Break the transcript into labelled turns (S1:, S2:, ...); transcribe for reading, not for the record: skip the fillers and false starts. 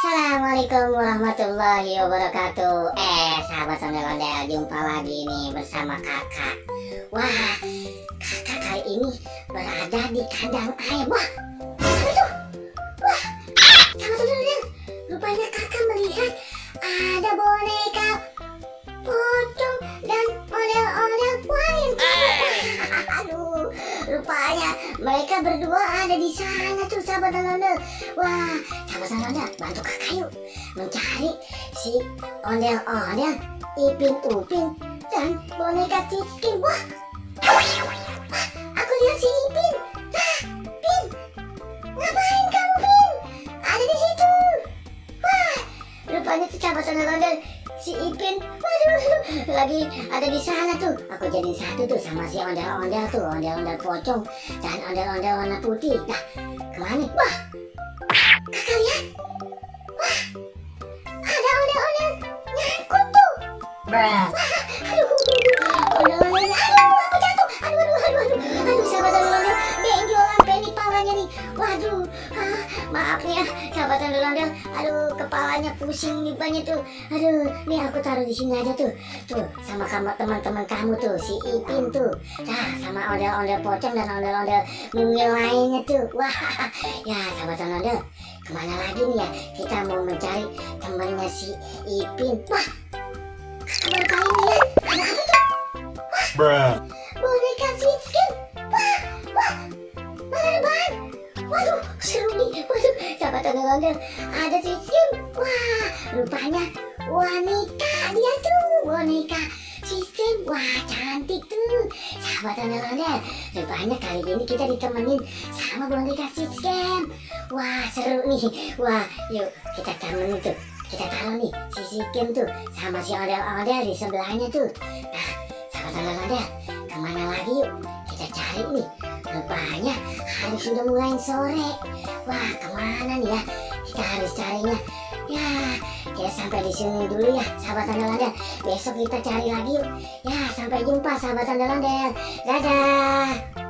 S1: Assalamualaikum warahmatullahi wabarakatuh. Sahabat ondel-ondel, jumpa lagi nih bersama kakak. Wah, kakak kali ini berada di kandang ayam. Wah, apa itu? Wah, sahabat ondel-ondel, rupanya kakak melihat ada boneka pocong dan ondel-ondel lain. Aduh, rupanya mereka berdua ada di sana tuh, sahabat ondel-ondel. Wah, sahabat ondel, bantu kakak yuk mencari si ondel-ondel, Ipin Upin dan boneka Siskin. Wah, aku lihat si Ipin. Pin, ngapain kamu, Pin? Ada di situ. Wah, rupanya tuh sahabat ondel-ondel, si Ipin, waduh, lagi ada di sana tuh. Aku jadi satu tuh sama si ondel-ondel tuh, ondel-ondel pocong dan ondel-ondel warna putih. Nah, kemana? Wah, kakak lihat? Wah, ada ondel-ondel nyangkut tuh. Wah, aduh, ondel-ondelnya, aduh, aku jatuh. Aduh, sahabat ondel-ondel, benjol sampai nih palanya nih. Waduh, maaf nih ya, sahabat ondel-ondel. Aduh, kepalanya pusing nih banyak tuh. Aduh, nih aku taruh di sini aja tuh. Tuh, sama teman-teman kamu tuh, si Ipin tuh. Nah, sama ondel-ondel pocong dan ondel-ondel mungil lainnya tuh. Wah, ya sahabat ondel, kemana lagi nih ya? Kita mau mencari temannya si Ipin. Wah, kakak baru kali lihat ada apa tuh? Wah, boneka Siskin. Wah, beneran. Waduh, seru nih. Waduh, sahabat ondel-ondel, ada Siskin. Wah, rupanya wanita dia tuh, boneka Siskin. Wah, cantik tuh, sahabat ondel-ondel. Rupanya kali ini kita ditemenin sama boneka Siskin. Wah, seru nih. Wah, yuk kita temenin tuh. Kita taruh nih si Siskin tuh sama si ondel-ondel di sebelahnya tuh. Nah, sahabat ondel-ondel, kemana lagi yuk? Kita cari nih. Rupanya hari sudah mulai sore. Wah, kemana nih ya? Kita harus carinya. Ya, kita sampai di sini dulu ya, sahabat ondel-ondel. Besok kita cari lagi yuk. Ya, sampai jumpa sahabat ondel-ondel. Dadah.